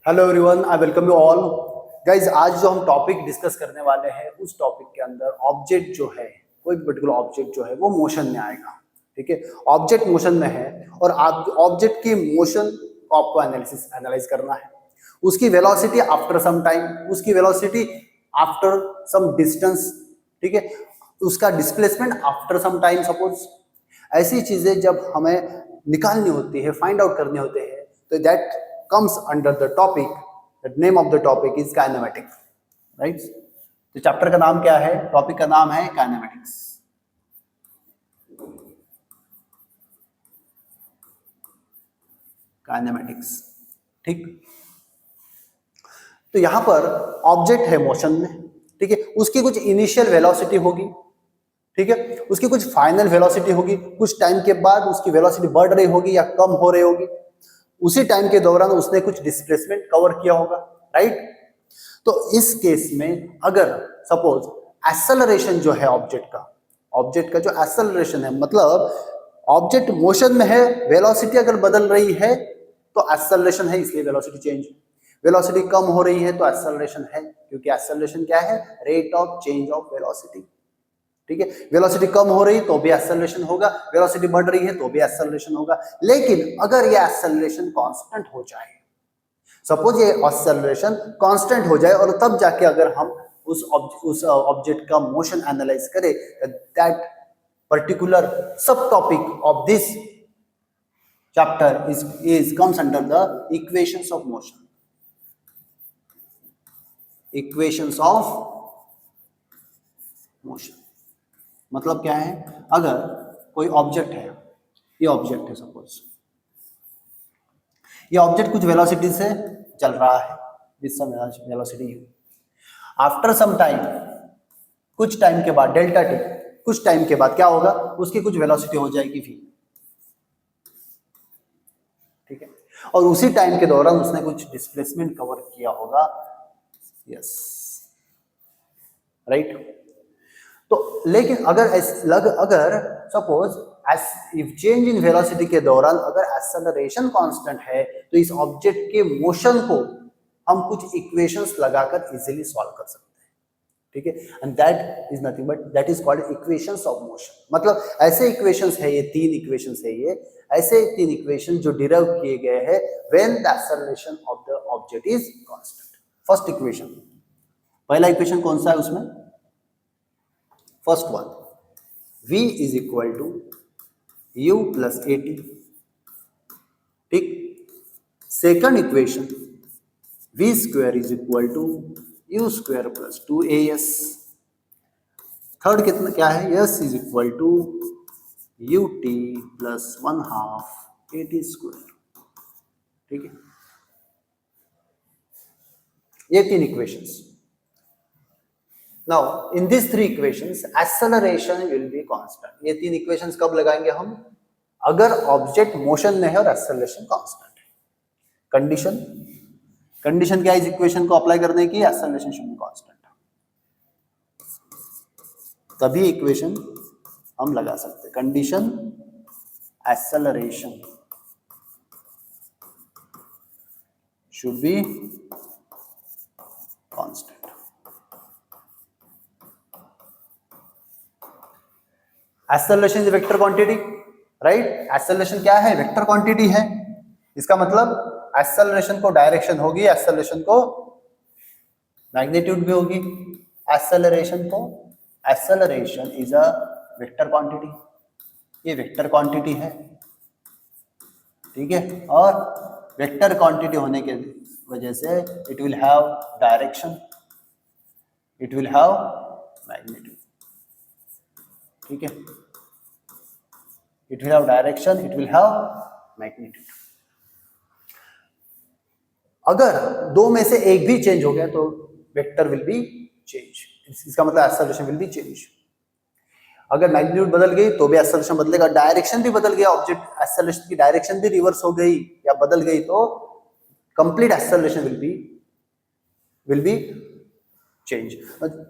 Hello everyone, I welcome you all guys. आज जो हम टॉपिक डिस्कस करने वाले हैं उस टॉपिक के अंदर ऑब्जेक्ट जो है, कोई पर्टिकुलर ऑब्जेक्ट जो है वो मोशन में आएगा। ठीक है, ऑब्जेक्ट मोशन में है और आप ऑब्जेक्ट की मोशन को आपको एनालाइज करना है। उसकी वेलोसिटी आफ्टर सम टाइम, उसकी वेलोसिटी आफ्टर सम डिस्टेंस, ठीक है, उसका displacement after some time suppose. ऐसी चीजें जब हमें निकालनी होती है, फाइंड आउट करने होते हैं, तो that comes under the topic, the name of the topic is kinematic, right? तो चैप्टर का नाम क्या है, टॉपिक का नाम है काइनेमेटिक्स। काइनेमेटिक्स, ठीक। तो यहां पर ऑब्जेक्ट है मोशन में, ठीक है, उसकी कुछ इनिशियल वेलोसिटी होगी, ठीक है, उसकी कुछ फाइनल वेलोसिटी होगी, कुछ टाइम के बाद उसकी वेलोसिटी बढ़ रही होगी या कम हो रही होगी, उसी टाइम के दौरान उसने कुछ डिस्प्लेसमेंट कवर किया होगा, राइट। तो इस केस में अगर सपोज एक्सेलरेशन जो है ऑब्जेक्ट का जो एक्सेलरेशन है, मतलब ऑब्जेक्ट मोशन में है, वेलोसिटी अगर बदल रही है तो एक्सेलरेशन है, इसलिए वेलोसिटी चेंज। वेलोसिटी कम हो रही है तो एक्सेलरेशन है, क्योंकि एक्सेलरेशन क्या है, rate of change of velocity. ठीक है, वेलोसिटी कम हो रही तो भी एक्सेलरेशन होगा, वेलोसिटी बढ़ रही है तो भी एक्सेलरेशन होगा। लेकिन अगर ये एक्सेलरेशन कांस्टेंट हो जाए, सपोज ये एक्सेलरेशन कांस्टेंट हो जाए और तब जाके अगर हम उस ऑब्जेक्ट का मोशन एनालाइज करें, दैट पर्टिकुलर सब topic of this chapter is comes under the equations of motion. Equations of motion मतलब क्या है, अगर कोई ऑब्जेक्ट है, ये ऑब्जेक्ट है सपोज, ये ऑब्जेक्ट कुछ वेलोसिटी से चल रहा है, with some velocity u. After some time, कुछ टाइम के बाद, डेल्टा टी, कुछ टाइम के बाद क्या होगा, उसकी कुछ वेलोसिटी हो जाएगी v, ठीक है, और उसी टाइम के दौरान उसने कुछ डिस्प्लेसमेंट कवर किया होगा, यस, राइट। तो लेकिन अगर suppose if change in velocity के दौरान अगर एक्सेलरेशन कांस्टेंट है, तो इस ऑब्जेक्ट के मोशन को हम कुछ इक्वेशंस लगाकर इजीली सॉल्व कर सकते हैं, ठीक है। And that is nothing but that is called equations of motion. मतलब ऐसे इक्वेशंस है, ये तीन इक्वेशंस है, ये ऐसे तीन इक्वेशन जो डिराइव किए गए हैं when the acceleration of the object is constant. First equation, पहला इक्वेशन कौन सा है उसमें, first one, v is equal to u plus a t, ठीक। Second equation, v square is equal to u square plus 2as। Third कितना क्या है, s is equal to ut plus 1/2 at square, ठीक है। ये तीन equations. Now in these three equations acceleration will be constant। ये तीन इक्वेशंस कब लगाएंगे हम, अगर ऑब्जेक्ट मोशन में है और एक्सेलरेशन कांस्टेंट है। कंडीशन क्या है इस इक्वेशन को अप्लाई करने की, एक्सेलरेशन शुड बी कांस्टेंट, तभी इक्वेशन हम लगा सकते हैं। Condition acceleration should be constant. Acceleration is vector quantity, right. Acceleration क्या है, वेक्टर क्वांटिटी है। इसका मतलब एक्सेलरेशन को डायरेक्शन होगी, एक्सेलरेशन को मैग्नीट्यूड भी होगी। Acceleration is a vector quantity, ये वेक्टर क्वांटिटी है, ठीक है। और वेक्टर क्वांटिटी होने के वजह से it will have direction, it will have magnitude, ठीक है। It will have direction, it will have magnitude. अगर दो में से एक भी चेंज हो गया तो वेक्टर विल बी चेंज, इसका मतलब एक्सेलरेशन विल बी चेंज। अगर मैग्नीट्यूड बदल गई तो भी एक्सेलरेशन बदलेगा, डायरेक्शन भी बदल गया, ऑब्जेक्ट एक्सेलरेशन की डायरेक्शन भी रिवर्स हो गई या बदल गई तो complete acceleration will be change.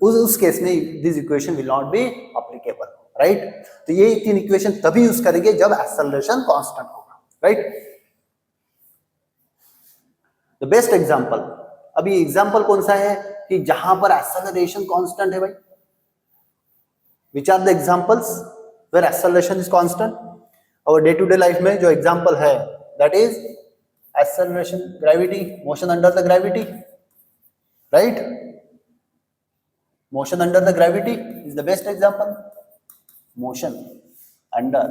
उस केस में this equation will not be applicable, right. तो ये तीन इक्वेशन तभी यूज करेंगे जब एक्सेलरेशन कांस्टेंट होगा, right. The the best example, अभी एग्जांपल कौन सा है कि जहां पर एक्सेलरेशन कांस्टेंट है भाई, which are the examples where acceleration is constant? और डे टू डे लाइफ में जो एग्जांपल है that is acceleration, gravity, motion under the gravity, right? Motion under the gravity is the best example, motion under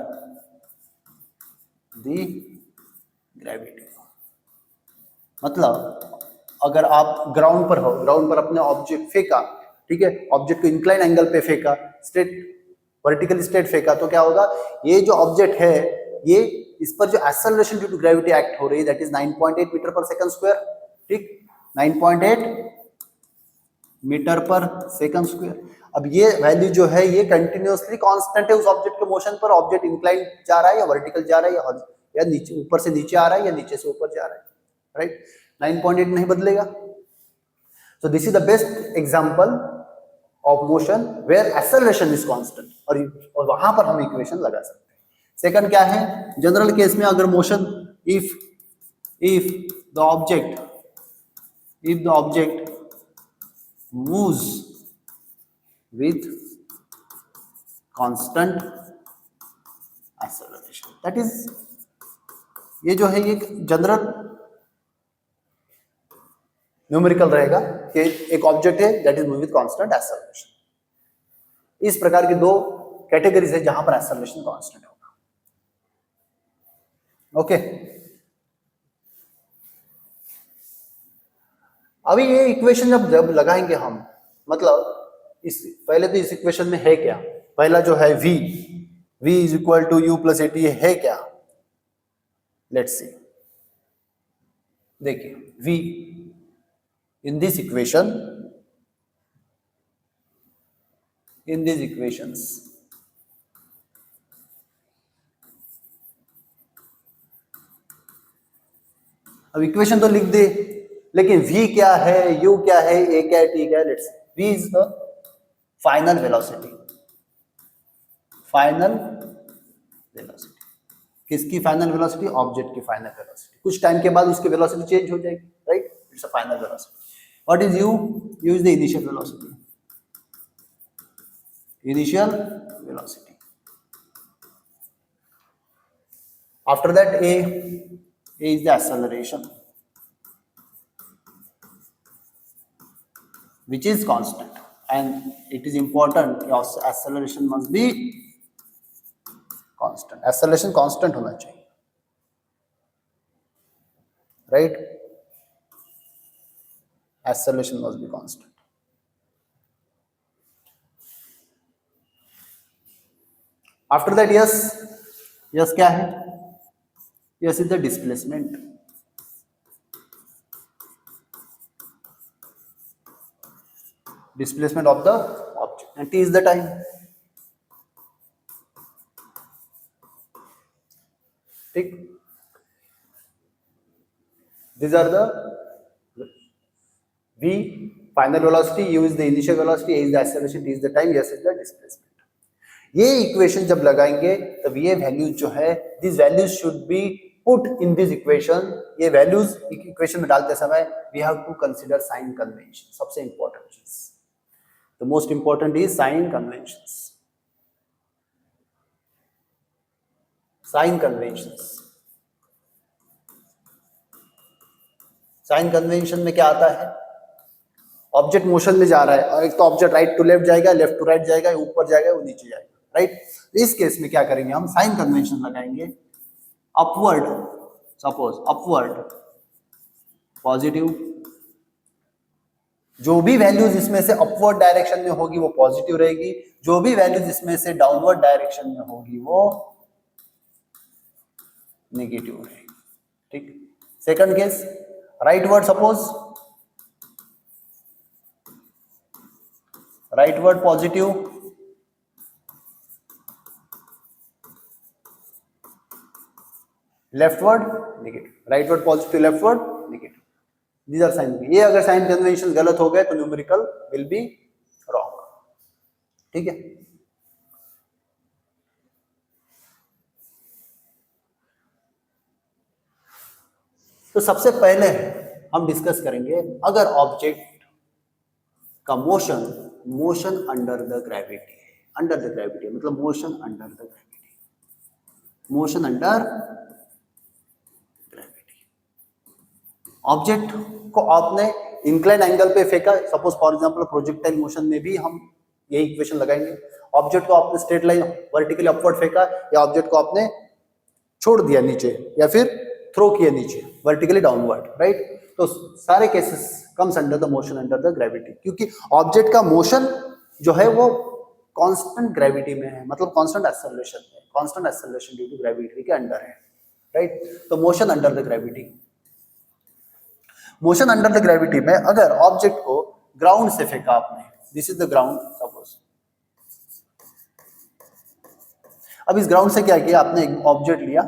the gravity. मतलब अगर आप ground पर हो, ground पर अपने ऑब्जेक्ट फेंका, ठीक है, ऑब्जेक्ट को इंक्लाइन एंगल पे फेंका, स्ट्रेट वर्टिकली स्ट्रेट फेंका, तो क्या होगा, ये जो ऑब्जेक्ट है ये, इस पर जो acceleration due to gravity act हो रही है that is 9.8 metre per second square, ठीक, 9.8 मीटर पर सेकंड स्क्वायर। अब ये वैल्यू जो है ये कंटिन्यूअसली कांस्टेंट है उस ऑब्जेक्ट के मोशन पर, ऑब्जेक्ट इंक्लाइन जा रहा है या वर्टिकल जा रहा है या नीचे, ऊपर से नीचे आ रहा है या नीचे से ऊपर जा रहा है, राइट? 9.8 नहीं बदलेगा। So this is the best example of motion where acceleration is constant, और वहां पर हम इक्वेशन लगा सकते हैं। सेकंड क्या है, जनरल केस में अगर motion, if the object moves with constant acceleration, that is, ये जो है ये जनरल न्यूमेरिकल रहेगा कि एक ऑब्जेक्ट है that is moving with constant acceleration. इस प्रकार की दो कैटेगरीज है जहां पर एक्सेलरेशन कांस्टेंट होगा, ओके। अभी ये इक्वेशन जब लगाएंगे हम, मतलब इस पहले तो इस इक्वेशन में है क्या, पहला जो है v is equal to u plus at, है क्या, लेट्स सी। देखिए v in this equation, in these equations, अब इक्वेशन तो लिख दे, लेकिन v क्या है, u क्या है, a क्या है, t क्या है, let's v is the final velocity, final velocity, किसकी फाइनल वेलोसिटी, ऑब्जेक्ट की फाइनल वेलोसिटी। कुछ टाइम के बाद उसकी वेलोसिटी चेंज हो जाएगी, right? It's a final velocity. What is u? u is the initial velocity. Initial velocity. After that, a is the acceleration, which is constant, and it is important your acceleration must be constant. Acceleration constant होना चाहिए, right? Acceleration must be constant. After that, yes क्या है, yes is the displacement, of the object, and t is the time, ठीक। These are the v final velocity, u is the initial velocity, a is the acceleration, t is the time, s is the displacement। ये equation जब लगाएंगे तब ये values जो है, this values should be put in this equation. ये values equation में डालते समय we have to consider sign convention, सबसे इंपॉर्टेंट चीज, the most important is sign conventions. Sign conventions, sign convention में क्या आता है, ऑब्जेक्ट मोशन में जा रहा है और एक तो ऑब्जेक्ट राइट टू लेफ्ट जाएगा, लेफ्ट टू राइट जाएगा, ऊपर जाएगा, वो नीचे जाएगा, राइट? इस केस में क्या करेंगे हम, साइन कन्वेंशन लगाएंगे। अपवर्ड, सपोज अपवर्ड पॉजिटिव, जो भी वैल्यूज इसमें से अपवर्ड डायरेक्शन में होगी वो पॉजिटिव रहेगी, जो भी वैल्यूज इसमें से डाउनवर्ड डायरेक्शन में होगी वो नेगेटिव रहेगी, ठीक। Second case rightward, suppose rightward positive, leftward negative, rightward positive, leftward negative, these are sign. ये अगर साइन कन्वेंशन गलत हो गए तो न्यूमेरिकल विल बी रॉन्ग, ठीक है। तो सबसे पहले हम डिस्कस करेंगे अगर ऑब्जेक्ट का मोशन अंडर द ग्रेविटी मतलब मोशन अंडर ग्रेविटी। ऑब्जेक्ट को आपने इंक्लाइन एंगल पे फेंका, suppose for example projectile motion में भी हम यही इक्वेशन लगाएंगे। ऑब्जेक्ट को आपने स्ट्रेट लाइन वर्टिकली अपवर्ड फेंका या ऑब्जेक्ट को आपने छोड़ दिया नीचे या फिर थ्रो किया नीचे वर्टिकली डाउनवर्ड, राइट? तो सारे cases comes under the motion under the gravity, क्योंकि ऑब्जेक्ट का मोशन जो है वो कांस्टेंट ग्रेविटी में है, मतलब constant acceleration due to gravity के अंडर है, राइट? तो मोशन अंडर द ग्रेविटी में अगर ऑब्जेक्ट को ग्राउंड से फेंका आपने, this is the ground suppose, अब इस ग्राउंड से क्या किया आपने, एक ऑब्जेक्ट लिया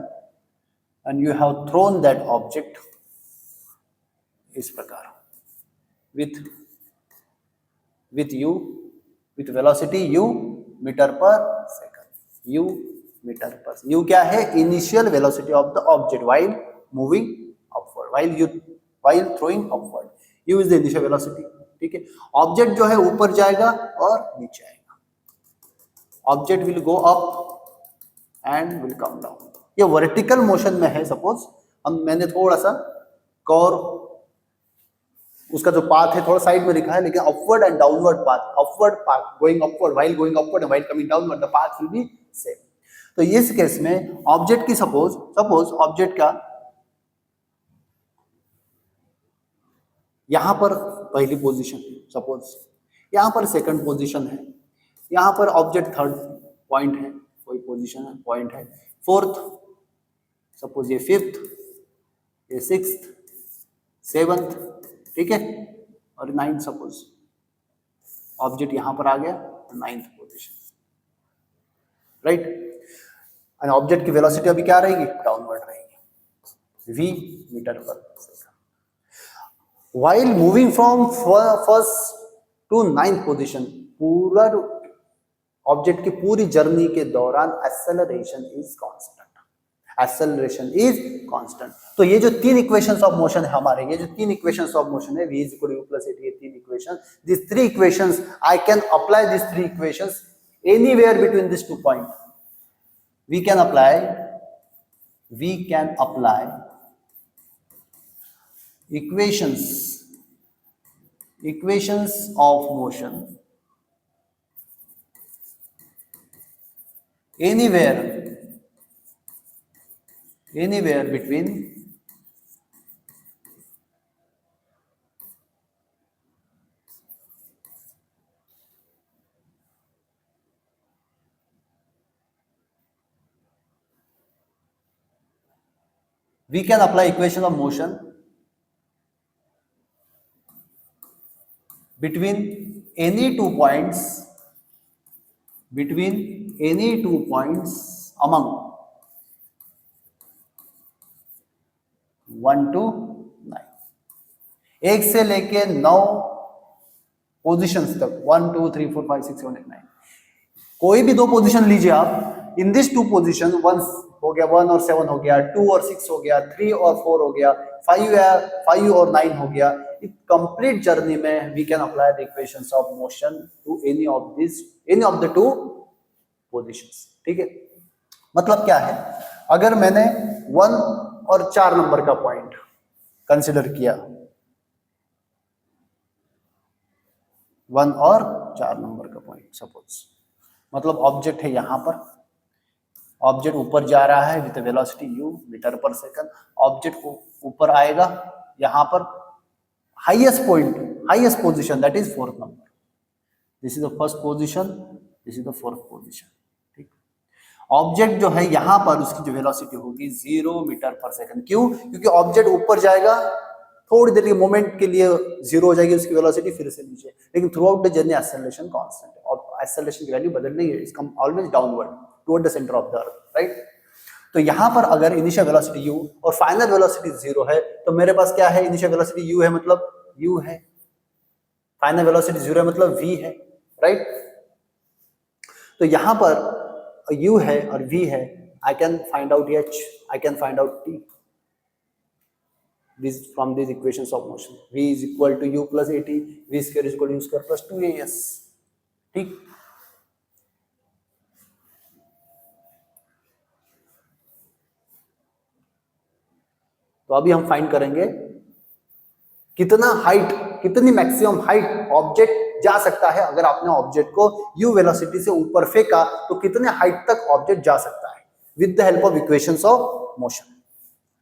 and you have thrown that object इस प्रकार with velocity u metre per second, u क्या है, initial velocity of the object while moving upward, while throwing upward, u is the initial velocity, ठीक है? ऑब्जेक्ट जो है ऊपर जाएगा और नीचे आएगा, object will go up and will come down. ये वर्टिकल मोशन में है, सपोज मैंने थोड़ा सा कर्व उसका जो पाथ है थोड़ा साइड में लिखा है, लेकिन upward and downward path going upward while and while coming downward, the path will be same. तो इस केस में ऑब्जेक्ट की सपोज ऑब्जेक्ट का यहां पर पहली पोजीशन, सपोज यहां पर सेकंड पोजीशन है, यहां पर ऑब्जेक्ट थर्ड पॉइंट है, कोई पोजीशन है, पॉइंट है, फोर्थ, सपोज ये फिफ्थ, ये सिक्स्थ, सेवंथ, ठीक है, और नाइन्थ, सपोज ऑब्जेक्ट यहां पर आ गया, ninth position, right? And object की वेलोसिटी अभी क्या रहेगी, डाउनवर्ड रहेगी, v metre per second. While moving from first to ninth position, पूरा ऑब्जेक्ट की पूरी जर्नी के दौरान एक्सेलरेशन इज कांस्टेंट। तो ये जो तीन इक्वेशंस ऑफ मोशन है हमारे, ये जो तीन इक्वेशंस ऑफ मोशन है, v = u + 8, ये तीन equation, this three equations I can apply this three equations anywhere between this two point. we can apply equations of motion anywhere between we can apply equation of motion between any two points among 1 to 9, 1 से लेके 9 positions तक, 1 2 3 4 5 6 7 8 9, कोई भी दो position लीजिए आप, in this to position, 1 हो गया, 1 और 7 हो गया, 2 और 6 हो गया, 3 और 4 हो गया, 5 और 9 हो गया, कंप्लीट जर्नी में we can apply the equations of motion to any of the two positions, ठीक है? मतलब क्या है, अगर मैंने 1 और 4 नंबर का पॉइंट कंसिडर किया, 1 और 4 नंबर का पॉइंट सपोज, मतलब ऑब्जेक्ट है यहां पर, ऑब्जेक्ट ऊपर जा रहा है with velocity u metre per second, object ऊपर आएगा यहां पर, highest position that is fourth number, this is the first position, this is the fourth position, ठीक? ऑब्जेक्ट जो है यहां पर उसकी जो वेलोसिटी होगी 0 मीटर पर सेकंड, क्यों? क्योंकि ऑब्जेक्ट ऊपर जाएगा, थोड़ी देर के मोमेंट के लिए 0 हो जाएगी उसकी वेलोसिटी, फिर से नीचे, लेकिन through out the journey acceleration constant है, और एक्सेलरेशन की वैल्यू बदल नहीं है, इसका always downward toward the centre of the earth, right? तो यहां पर अगर इनिशियल वेलोसिटी u और फाइनल वेलोसिटी 0 है, तो मेरे पास क्या है, इनिशियल वेलोसिटी u है मतलब u है, फाइनल वेलोसिटी 0 है मतलब v है, राइट? तो यहां पर u है और v है, I can find out h, I can find out t, this from these equations of motion. V is equal to u plus at, v square is equal to u square plus 2as. ठीक, तो अभी हम find करेंगे कितना height, कितनी maximum height object जा सकता है। अगर आपने ऑब्जेक्ट को u वेलोसिटी से ऊपर फेंका तो कितने हाइट तक ऑब्जेक्ट जा सकता है with the help of equations of motion.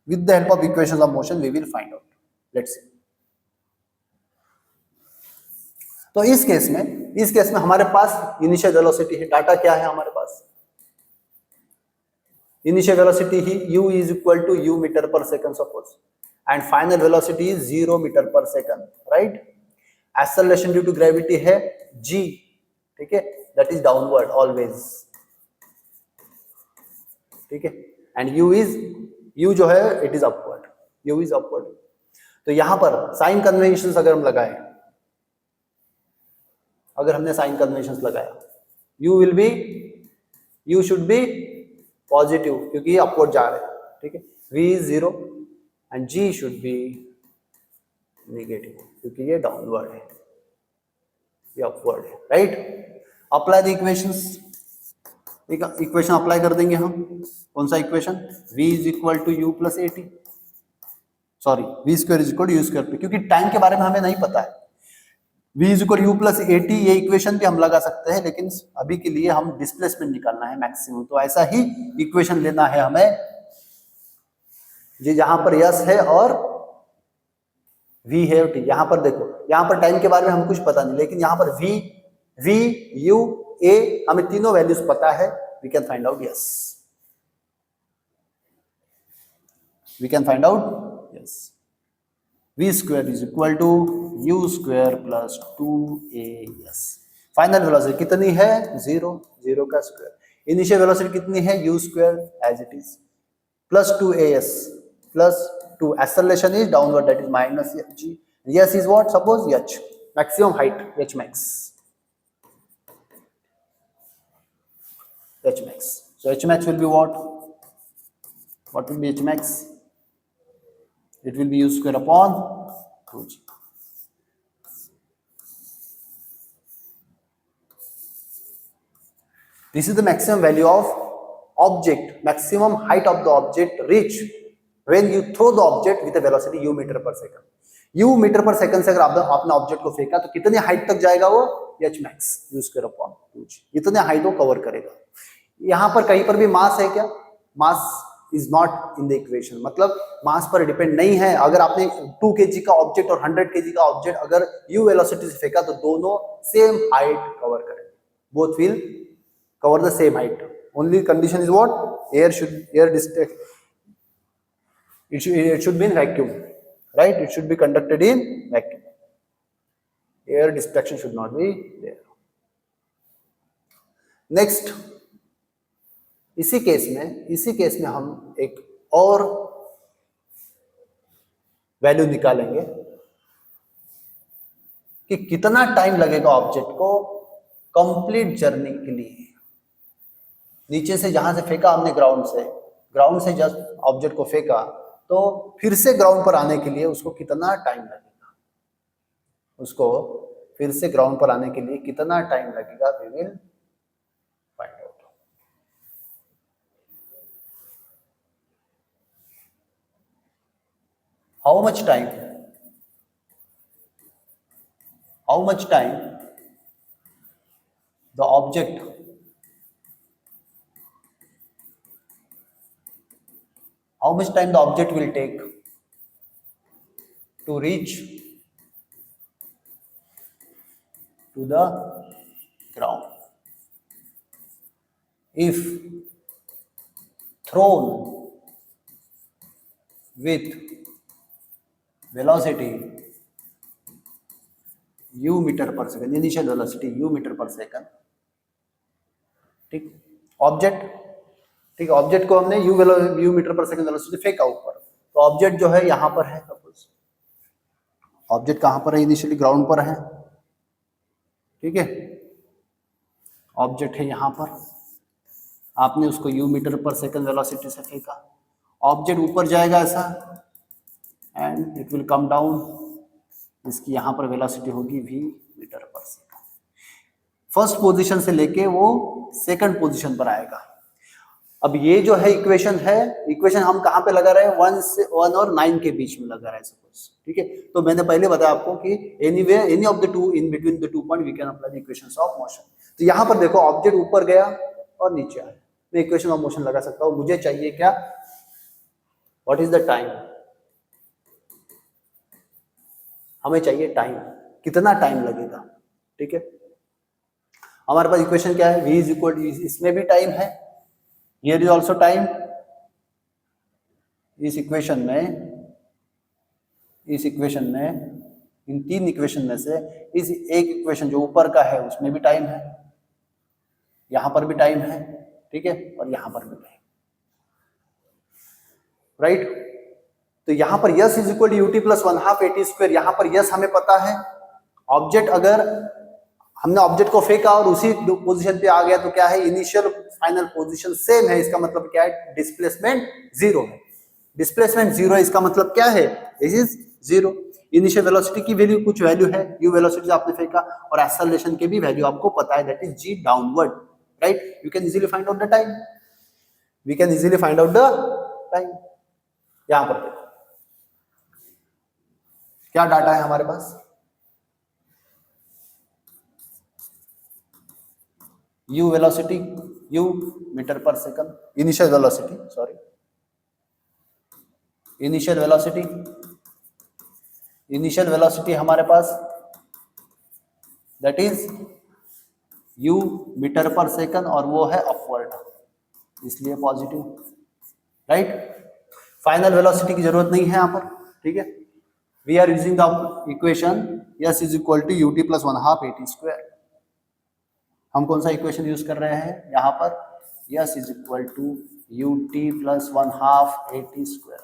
With the help of equations of motion we will find out. Let's see. तो इस केस में हमारे पास इनिशियल वेलोसिटी है। डाटा क्या है हमारे पास? इनिशियल वेलोसिटी ही u is equal to u metre per second suppose, and final velocity is 0 metre per second, right. Acceleration due to gravity है g, ठीक है, दैट इज डाउनवर्ड ऑलवेज, ठीक है, एंड u जो है it is upward, u is upward. तो यहां पर साइन कन्वेंशंस अगर हम लगाएं, अगर हमने साइन कन्वेंशंस लगाया, u शुड बी पॉजिटिव क्योंकि ये अपवर्ड जा रहे हैं, ठीक है, v is 0 and g should be negative क्योंकि ये डाउनवर्ड है, ये अपवर्ड है, right. Apply the equations, equation apply कर देंगे हम। कौन सा equation? v is equal to u plus at, sorry v square is equal to u square पे, क्योंकि टाइम के बारे में हमें नहीं पता है। v is equal u plus at ये इक्वेशन भी हम लगा सकते हैं, लेकिन अभी के लिए हम डिस्प्लेसमेंट निकालना है मैक्सिमम, तो ऐसा ही इक्वेशन लेना है हमें जी, जहां पर यस है और v है t। यहां पर देखो, यहां पर टाइम के बारे में हम कुछ पता नहीं, लेकिन यहां पर v u a हमें तीनों वैल्यूज पता है। We can find out s, we can find out s. v square is equal to u square plus 2as। Final velocity कितनी है? 0 का स्क्वायर। इनिशियल वेलोसिटी कितनी है? u square as it is plus 2as plus 2। Acceleration is downward, that is minus g। s is what? Suppose h, maximum height h max, h max। So h max will be what? What will be h max? It will be u square upon 2g। This is the maximum value of object, maximum height of the object reach when you throw the object with a velocity u meter per second। u metre per second से अगर आपने object को फेंका तो कितने height तक जाएगा वो? h max u square upon 2g, इतने हाइट वो कवर करेगा। यहां पर कहीं पर भी मास है क्या? Mass is not in the equation, मतलब मास पर डिपेंड नहीं है। अगर आपने 2 kg का ऑब्जेक्ट और 100 kg का ऑब्जेक्ट अगर u वेलोसिटी से फेंका तो दोनों सेम हाइट कवर करेंगे, both will cover the same height। Only condition is what? Air should be in vacuum, right? It should be conducted in vacuum, air distraction should not be there। next, इसी case में हम एक और value निकालेंगे कि कितना time लगेगा object को कंप्लीट जर्नी के लिए। नीचे से जहां से फेंका हमने, ग्राउंड से जस्ट ऑब्जेक्ट को फेंका, तो फिर से ग्राउंड पर आने के लिए उसको कितना टाइम लगेगा, उसको फिर से ग्राउंड पर आने के लिए कितना टाइम लगेगा, we will find out. How much time the object will take to reach to the ground if thrown with velocity u metre per second, initial velocity u metre per second, ठीक। Object को हमने u metre per second velocity फेंका ऊपर, तो object जो है यहां पर है, सपोज ऑब्जेक्ट कहां पर है? इनिशियली ग्राउंड पर है, ठीक है। ऑब्जेक्ट है यहां पर, आपने उसको u metre per second velocity से फेंका, ऑब्जेक्ट ऊपर जाएगा ऐसा, and it will come down, इसकी यहाँ पर वेलोसिटी होगी v metre per second. First position से लेके वो सेकंड पोजीशन पर आएगा। अब ये जो है इक्वेशन है, इक्वेशन हम कहाँ पे लगा रहे हैं, 1 और 9 के बीच में लगा रहे हैं सपोज, ठीक है। तो मैंने पहले बताया आपको कि any of the two in between the 2 point we can apply the equations of motion. तो यहाँ पर देखो ऑब्जेक्ट ऊपर गया और नीचे आया, मैं इक्वेशन ऑफ मोशन लगा सकता हूँ। मुझे चाहिए क्या, व्हाट इज द टाइम, हमें चाहिए टाइम, कितना टाइम लगेगा, ठीक है। हमारे पास इक्वेशन क्या है, v इज इक्वल टू, इसमें भी टाइम है, हियर इज आल्सो टाइम। इस इक्वेशन में इन 3 इक्वेशन में से इस एक इक्वेशन जो ऊपर का है उसमें भी टाइम है, यहां पर भी टाइम है, ठीक है, और यहां पर भी टाइम, राइट। तो यहां पर s is equal to u t plus 1/2 a t square, यहां पर यस हमें पता है। ऑब्जेक्ट, अगर हमने ऑब्जेक्ट को फेंका और उसी पोजीशन पे आ गया तो क्या है, इनिशियल फाइनल पोजीशन सेम है, इसका मतलब क्या है, डिस्प्लेसमेंट 0 है। डिस्प्लेसमेंट 0 है, इसका मतलब क्या है, दिस इज 0। इनिशियल वेलोसिटी की वैल्यू कुछ वैल्यू है, यू वेलोसिटी आपने फेंका, और एक्सेलरेशन की भी वैल्यू आपको पता है, that is g downward, right. You can easily find out the time, we can easily find out the time. यहां पर देखो क्या डाटा है हमारे पास, u velocity, u metre per second, initial velocity, sorry, initial velocity हमारे पास that is u metre per second, और वो है अपवर्ड, इसलिए पॉजिटिव, राइट। फाइनल वेलोसिटी की जरूरत नहीं है यहां पर, ठीक है। We are using the equation s is equal to u t plus 1/2 a t square. हम कौन सा इक्वेशन यूज कर रहे हैं यहाँ पर, s is equal to ut plus 1/2 a t square.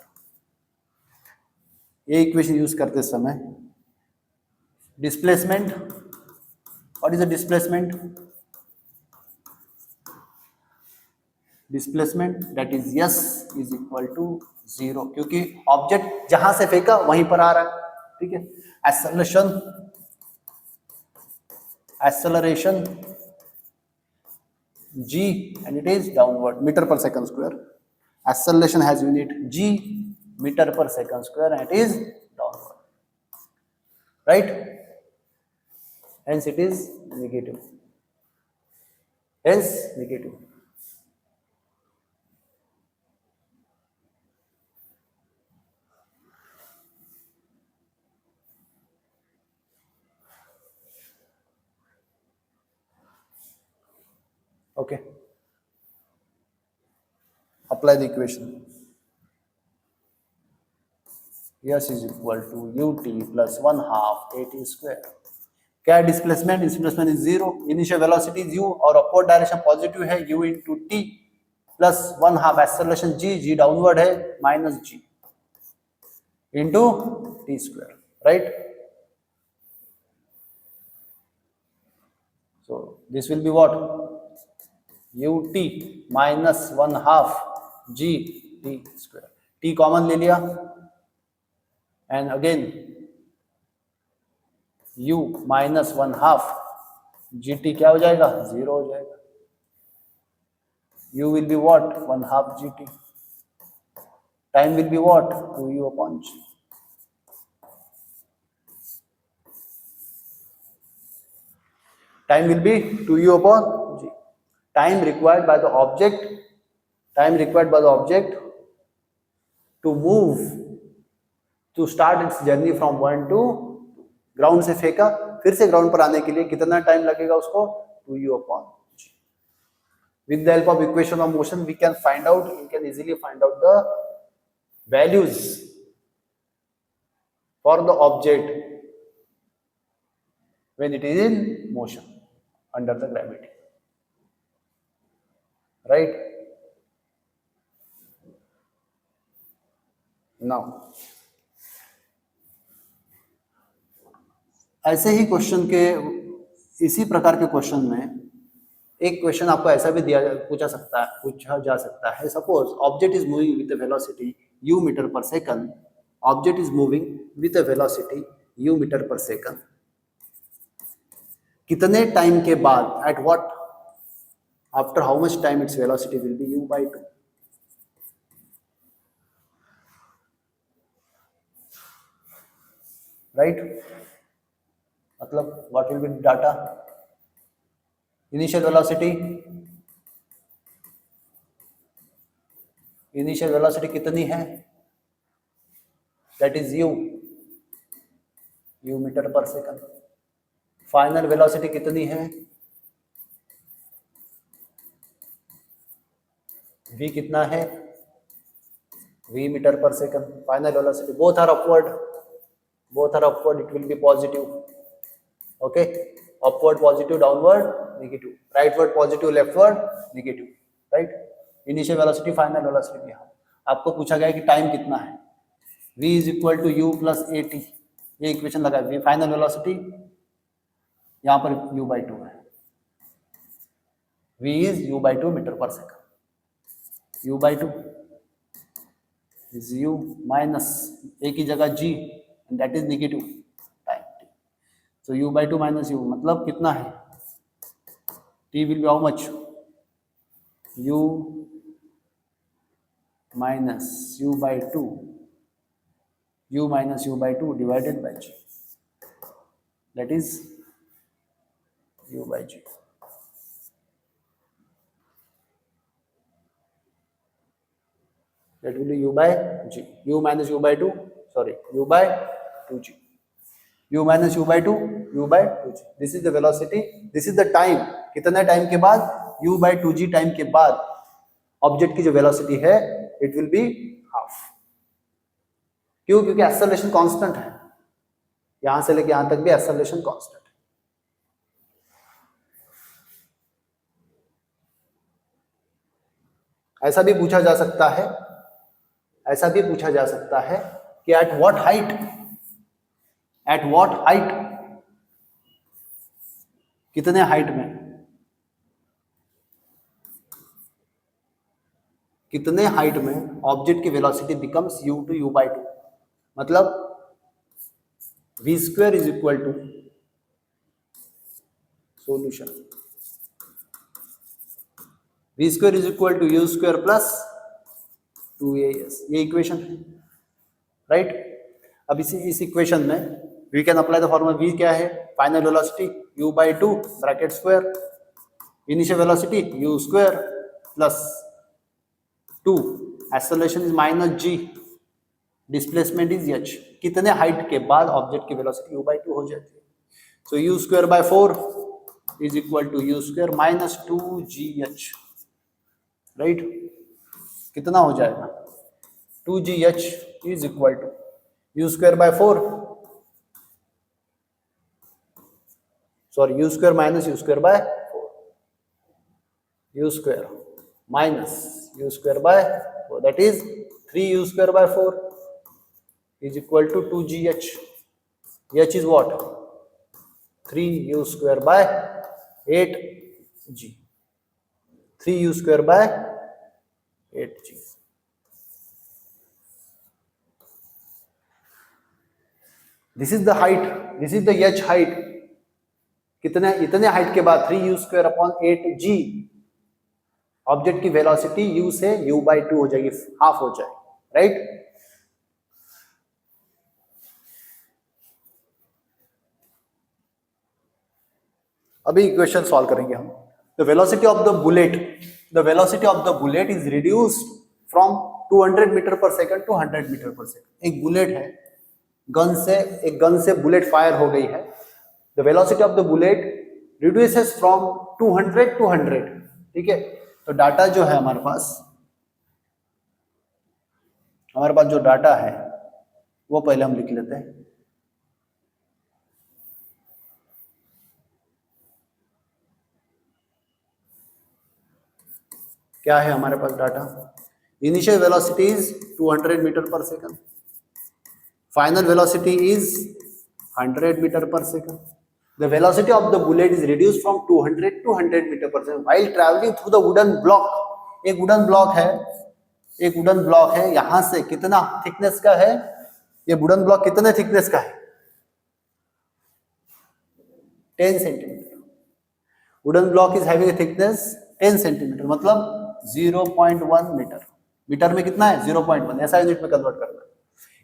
ये इक्वेशन यूज करते समय displacement, what is the displacement, that is s is equal to 0, क्योंकि ऑब्जेक्ट जहां से फेंका वहीं पर आ रहा है, ठीक है। Acceleration g and it is downward, meter per second square. Acceleration has unit g, meter per second square, and it is downward, right. Hence it is negative, hence negative. Okay, apply the equation. s is equal to ut plus 1/2 at square. क्या है displacement, displacement is 0, initial velocity is u और upward direction positive है, u into t plus 1/2 acceleration g downward है minus g into t square, right. So this will be what, ut minus 1/2 g t square, t common ले लिया, and again u minus 1/2 gt क्या हो जाएगा, 0 हो जाएगा। u will be what, 1/2 gt, time will be what, 2u upon g. Time will be 2u upon g. Time required by the object to move, to start its journey from 1 to ground से फेंका, फिर से ground पर आने के लिए कितना time लगेगा उसको, 2u upon g. With the help of equation of motion we can easily find out the values for the object when it is in motion under the gravity, right. Now ऐसे ही question के, इसी प्रकार के question में एक question आपको ऐसा भी पूछा जा सकता है, suppose object is moving with the velocity u metre per second object is moving with a velocity u metre per second, कितने टाइम के बाद, at what, after how much time its velocity will be u by 2. Right, मतलब what will be data, initial velocity कितनी है, that is u metre per second. Final velocity कितनी है, v कितना है, v metre per second. Final velocity, both are upward, it will be positive. Okay, upward positive, downward negative, rightward positive, leftward negative. Right, initial velocity, final velocity. यहाँ आपको पूछा गया कि time कितना है, v is equal to u plus a t, ये equation लगा. v final velocity, यहाँ पर u by 2 है, v is u by 2 metre per second. u by 2 is u minus a की जगह g, and that is negative time t. So u by 2 minus u मतलब कितना है, t will be how much, u minus u by 2, u minus u by 2 divided by g, that is u by g. That will be u by g, u minus u by 2, sorry, u by 2g, u minus u by 2, u by 2g. This is the velocity, this is the time, कितने time के बाद, u by 2g time के बाद object की जो velocity है it will be half. क्यों, क्योंकि एक्सेलरेशन कांस्टेंट है, यहां से लेके यहां तक भी एक्सेलरेशन कांस्टेंट है. ऐसा भी पूछा जा सकता है कि एट व्हाट हाइट, कितने हाइट में, ऑब्जेक्ट की velocity becomes u to u by 2. मतलब v square is equal to, solution, v square is equal to u square plus 2as, ये इक्वेशन है. राइट, अब इस इक्वेशन में we can apply the formula. v क्या है, final velocity u by 2 bracket square, initial velocity u square plus 2, acceleration is minus g, displacement is h. कितने height के बाद ऑब्जेक्ट की वेलोसिटी u by 2 हो जाती है. So u square by 4 is equal to u square minus 2gh. Right, कितना हो जाएगा, 2gh is equal to u square by 4, sorry u square minus u square by 4, u square minus u square by 4, that is 3u square by 4 is equal to 2gh. h is what, 3u square by 8g, 3u square by 8g. This is the height, this is the h height. इतने height के बाद 3u square upon 8g, object की velocity u से u by 2 हो जाएगी, half हो जाएगी. Right, अभी इक्वेशन सॉल्व करेंगे हम. The velocity of the bullet is reduced from 200 metre per second to 100 metre per second. एक बुलेट है, गन से बुलेट फायर हो गई है. The velocity of the bullet reduces from 200 to 100. ठीक है, तो डाटा जो है हमारे पास जो डाटा है वो पहले हम लिख लेते हैं. क्या है हमारे पास data, initial velocity is 200 metre per second, final velocity is 100 metre per second. The velocity of the bullet is reduced from 200 to 100 metre per second while travelling through the wooden block. एक wooden block है, यहां से कितना thickness का है, ये wooden block कितने thickness का है? 10 centimetre. Wooden block is having a thickness 10 centimetre, मतलब 0.1 मीटर। मीटर में कितना है? 0.1। ऐसा यूनिट में कन्वर्ट करना है।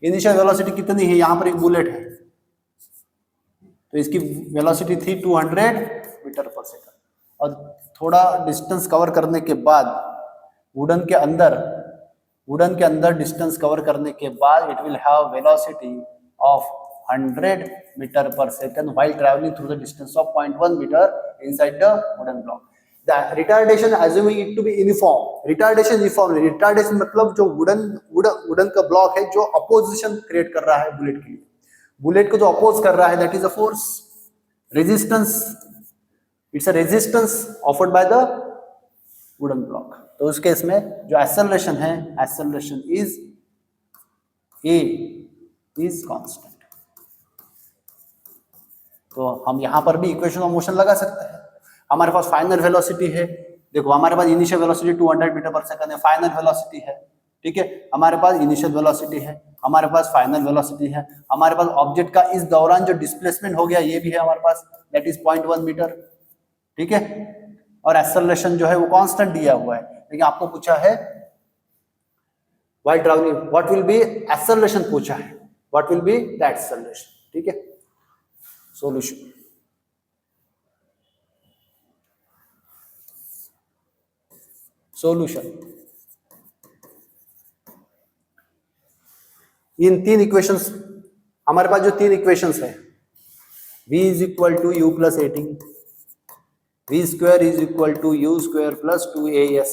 इनिशियल वेलोसिटी कितनी है? यहाँ पर एक बुलेट है तो इसकी वेलोसिटी थी 200 मीटर पर सेकंड, और थोड़ा डिस्टेंस कवर करने के बाद वुडन के अंदर डिस्टेंस कवर करने के बाद it will have velocity of 100 metre per second while travelling through the distance of 0.1 metre inside the wooden block. The retardation assuming it to be uniform, retardation मतलब जो वुडन का block है जो opposition create कर रहा है bullet के लिए, बुलेट को जो अपोज कर रहा है that is a force, resistance, it's a resistance offered by the wooden block. तो उस केस में जो एक्सेलरेशन है, acceleration is a is constant. तो हम यहां पर भी इक्वेशन ऑफ मोशन लगा सकते हैं। हमारे पास फाइनल वेलोसिटी है, देखो हमारे पास initial velocity 200 metre per second है, फाइनल वेलोसिटी है, ठीक है, हमारे पास इनिशियल वेलोसिटी है, हमारे पास फाइनल वेलोसिटी है, हमारे पास ऑब्जेक्ट का इस दौरान जो डिस्प्लेसमेंट हो गया ये भी है हमारे पास, दैट इज 0.1 मीटर, ठीक है, और एक्सेलरेशन जो है वो कांस्टेंट दिया हुआ है। लेकिन आपको पूछा है while travelling what will B acceleration पूछा है, what will be the acceleration, ठीक है। सॉल्यूशन, इन तीन इक्वेशंस, हमारे पास जो तीन इक्वेशंस है, v is equal to u plus 18, v square is equal to u square plus 2as,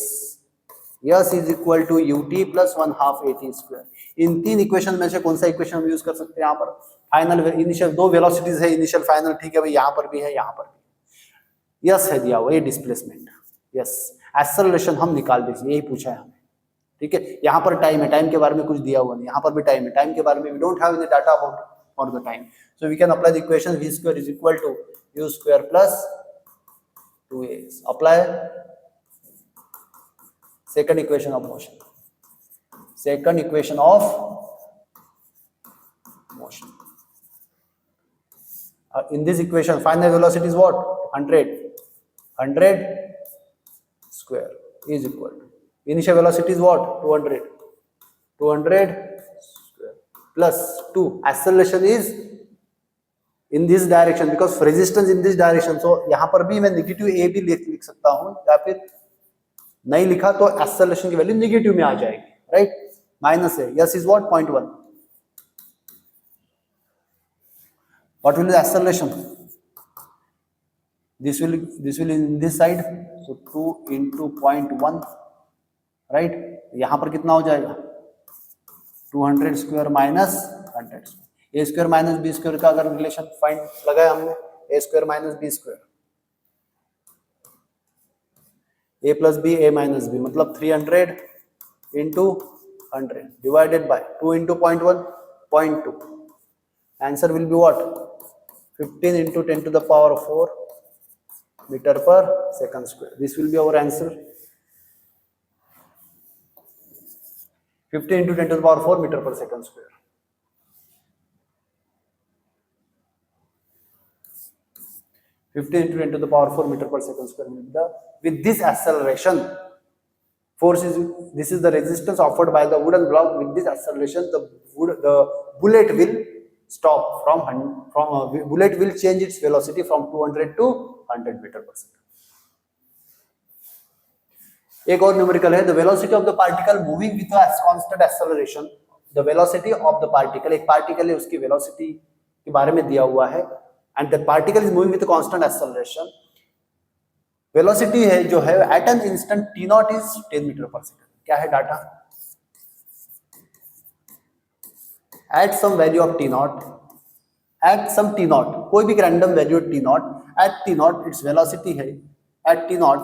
s is equal to ut plus 1/2 at square. इन तीन equation में से कौन सा इक्वेशन हम यूज कर सकते हैं? यहाँ पर फाइनल इनिशियल दो वेलोसिटीज है, इनिशियल फाइनल, ठीक है भाई, यहाँ पर भी है, यहाँ पर भी यस है दिया हुआ, ये डिस्प्लेसमेंट, यस। एक्सेलरेशन हम निकाल दीजिए, यही पूछा है हमें, ठीक है। यहाँ पर टाइम है, टाइम के बारे में कुछ दिया हुआ नहीं, यहाँ पर भी टाइम है, टाइम के बारे में we don't have any data about for the time, so we can apply the equation v square is equal to u square plus 2a। Apply second equation of motion, second equation of motion. In this equation final velocity is what? 100 square is equal to initial velocity is what? 200 square plus 2, acceleration is in this direction because resistance in this direction, so यहाँ पर भी मैं negative a भी लिख सकता हूँ, या फिर नहीं लिखा तो एक्सेलरेशन की वैल्यू नेगेटिव में आ जाएगी, राइट, माइनस है, s is what? 0.1। What will the acceleration? This will in this side, so 2 into 0.1, right, यहां पर कितना हो जाएगा? 200 square minus 100 square, a square minus b square का अगर रिलेशन फाइंड लगाया हमने, a square minus b square, a plus b a minus b, मतलब 300 into 100 divided by 2 into 0.1 0.2, answer will be what? 15 into 10 to the power 4 meter per second square. This will be our answer, 15 into 10 to the power 4 meter per second square. into 10 to the power 4 meter per second square will be the, with this acceleration, force is, this is the resistance offered by the wooden block. With this acceleration the bullet will stop bullet will change its velocity from 200 to 100 meter per second. एक और numerical है, the velocity of the particle moving with a constant acceleration, the velocity of the particle, एक particle है उसकी velocity के बारे में दिया हुआ है, and the particle is moving with a constant acceleration, velocity है जो है at an instant t naught is 10 metre per second. क्या है data? at some value of t naught, at some t naught, कोई भी random value t naught, at t naught its velocity है, at t naught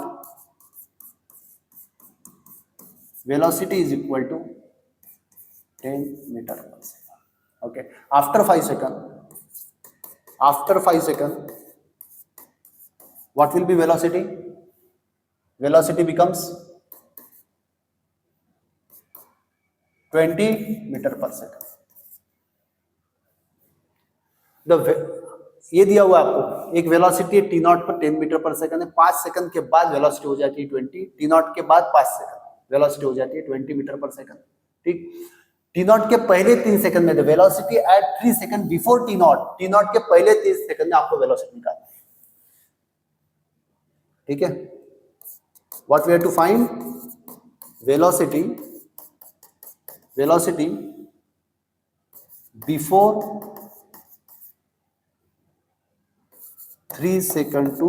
velocity is equal to 10 meter per second, okay. After 5 seconds what will be velocity? Velocity becomes 20 meter per second, ये दिया हुआ है आपको, एक velocity है T not पर 10 metre per second है, 5 सेकंड के बाद वेलोसिटी हो जाती है 20, टी नॉट के बाद 5 सेकंड वेलोसिटी हो जाती है 20 मीटर पर सेकंड। ठीक, टी नॉट के पहले 3 सेकंड में velocity at 3 second before T not के पहले 3 सेकंड में आपको वेलोसिटी निकालनी है। ठीक है, what we have to find, velocity before 3 second to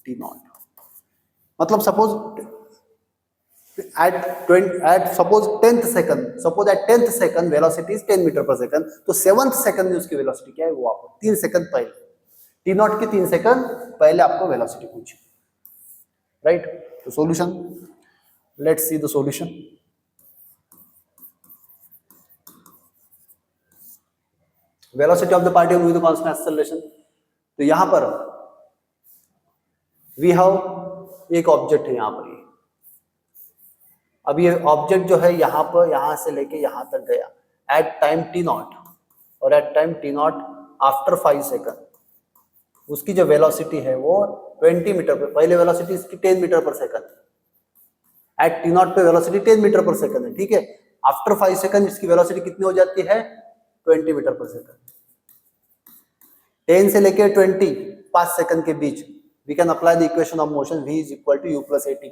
t naught. मतलब suppose at 10th second velocity is 10 metre per second, तो 7th सेकंड में उसकी वेलोसिटी क्या है वो आपको 3 सेकंड पहले, टी नॉट के 3 सेकंड पहले आपको वेलोसिटी पूछी, राइट। तो solution, let's see the solution. Velocity of the particle with constant acceleration, तो यहां पर वी हैव एक ऑब्जेक्ट है यहां पर, ये अब ये ऑब्जेक्ट जो है यहां पर, यहां से लेके यहां तक गया एट टाइम टी नॉट, और at time t naught after 5 second उसकी जो वेलोसिटी है वो 20 मीटर पर, पहले वेलोसिटी इसकी 10 metre per second, at T not पे वेलोसिटी 10 मीटर पर सेकंड है। ठीक है, आफ्टर 5 सेकंड इसकी वेलोसिटी कितनी हो जाती है 20 मीटर पर सेकंड। 10 से लेके 20 5 सेकंड के बीच we can apply the equation of motion v is equal to u plus at।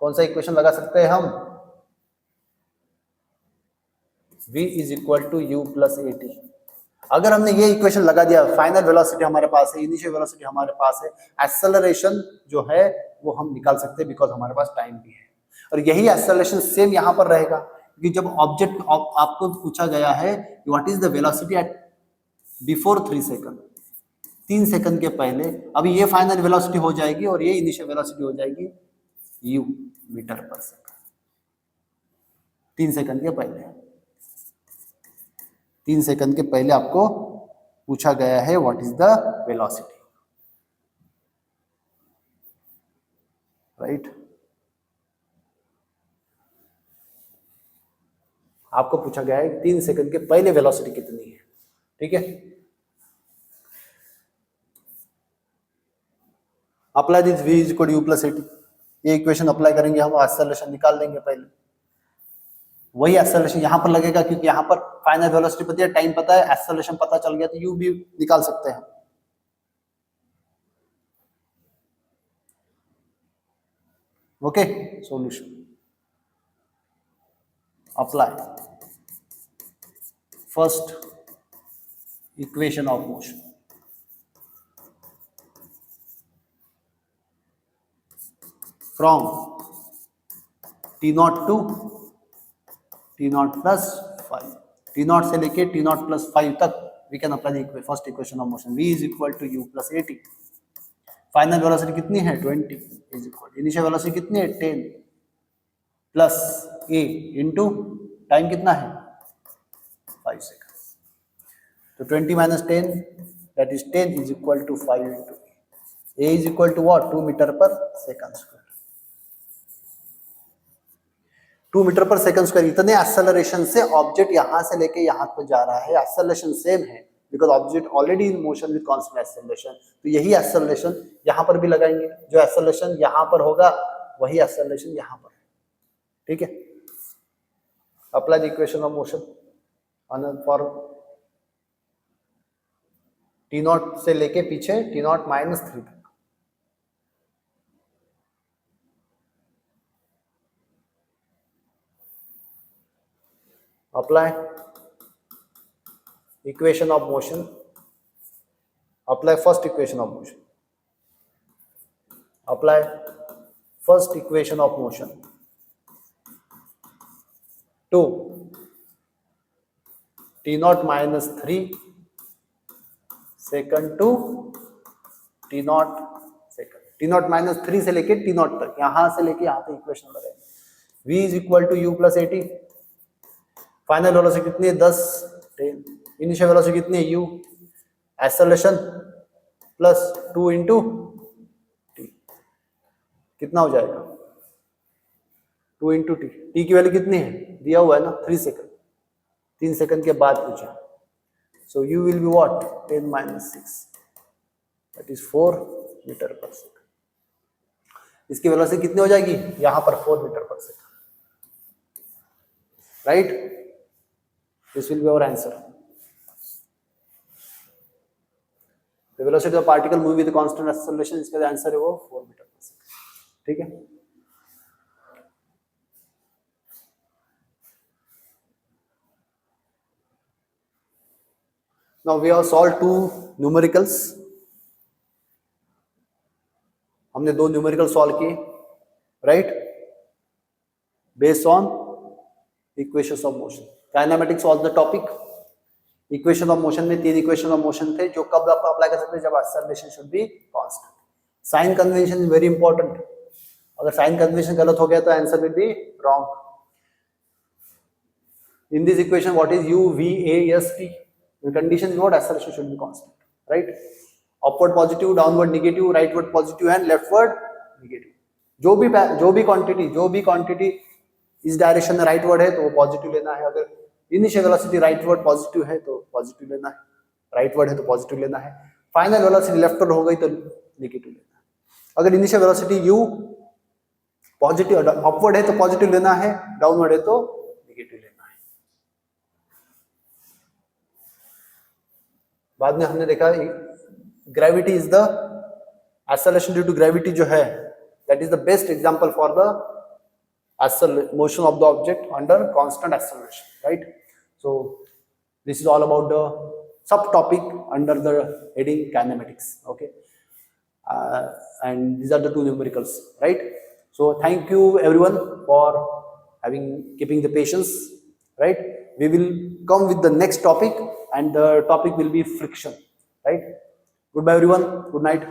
कौन सा इक्वेशन लगा सकते हैं हम, v is equal to u plus at। अगर हमने ये इक्वेशन लगा दिया, फाइनल वेलोसिटी हमारे पास है, इनिशियल वेलोसिटी हमारे पास है, एक्सेलरेशन जो है वो हम निकाल सकते हैं बिकॉज हमारे पास टाइम भी है, और यही एक्सेलरेशन सेम यहां पर रहेगा, क्योंकि जब ऑब्जेक्ट आपको पूछा गया है what is the velocity at before 3 second, 3 second के पहले, अभी ये फाइनल वेलोसिटी हो जाएगी और ये इनिशियल वेलोसिटी हो जाएगी u metre per second. 3 second के पहले, 3 सेकंड के पहले आपको पूछा गया है what is the velocity, right. आपको पूछा गया है 3 सेकंड के पहले वेलोसिटी कितनी है। ठीक है, apply this v is equal to u plus at, ये इक्वेशन अप्लाई करेंगे हम, एक्सेलरेशन निकाल लेंगे पहले, वही एक्सेलरेशन यहां पर लगेगा क्योंकि यहां पर फाइनल वेलोसिटी पता है, टाइम पता है, एक्सेलरेशन पता चल गया तो u भी निकाल सकते हैं। Okay, solution, apply first equation of motion, from t naught to t naught plus 5, t naught से लेके टी नॉट प्लस 5 तक we can apply the first equation of motion, v is equal to u plus at। Final velocity कितनी है 20 is equal, initial velocity कितनी है 10 plus a into time कितना है 5 second, तो 20 minus 10 that is 10 is equal to 5 into a is equal to what 2 metre per second square, 2 metre per second square. इतने acceleration से object यहां से लेके यहां पर जा रहा है, एक्सेलरेशन सेम है because object already in motion with constant acceleration, तो यही एक्सेलरेशन यहां पर भी लगाएंगे, जो एक्सेलरेशन यहां पर होगा वही एक्सेलरेशन यहां पर। ठीक है, apply the equation of motion for T naught से लेके पीछे टी नॉट माइनस 3 तक, apply equation of motion, apply first equation of motion, apply first equation of motion to t naught minus 3 second to t naught second, t naught minus 3 से लेके t naught तक, यहां से लेके यहां तक equation लगाए, v is equal to u plus at, final velocity कितनी है 10 10, इनिशियल वेलोसिटी कितनी है u, acceleration plus 2 into T, कितना हो जाएगा 2 इंटू टी, टी की वैल्यू कितनी है दिया हुआ है ना 3 सेकंड, 3 सेकंड के बाद पूछा, So u will be what? 10 minus 6, that is 4 metre per second. इसकी वेलोसिटी कितनी हो जाएगी? यहां पर 4 metre per second, right? This will be our answer. The velocity of particle moving with constant acceleration, इसका आंसर है वो 4 मीटर पर सेकंड, ठीक है? Now we have solved 2 numericals. हमने 2 न्यूमेरिकल सॉल्व किए, right, based on equations of motion. Kinematics was the topic. Equation of motion में 3 equation of motion थे जो कब आप अप्लाई कर सकते हैं? जब acceleration should be constant. Sign convention is very important. अगर साइन कन्वेंशन गलत हो गया तो answer will be wrong. In this equation what is u v a s t? The condition is not acceleration should be constant, right? Upward positive, downward negative, rightward positive and leftward negative. जो भी quantity इस direction में rightward है तो वो positive लेना है। अगर इनिशियल वेलोसिटी राइटवर्ड पॉजिटिव है तो पॉजिटिव लेना है, राइटवर्ड है तो पॉजिटिव लेना है। फाइनल वेलोसिटी लेफ्टवर्ड हो गई तो नेगेटिव लेना है। अगर initial velocity u positive upward है तो पॉजिटिव लेना है, डाउनवर्ड है तो नेगेटिव लेना है। बाद में हमने देखा gravity is the acceleration due to gravity जो है that is the best example for the motion of the object under constant acceleration, right? So this is all about the subtopic under the heading kinematics, okay, and these are the 2 numericals, right? So thank you everyone for keeping the patience, right? We will come with the next topic and the topic will be friction, right? Goodbye everyone, good night.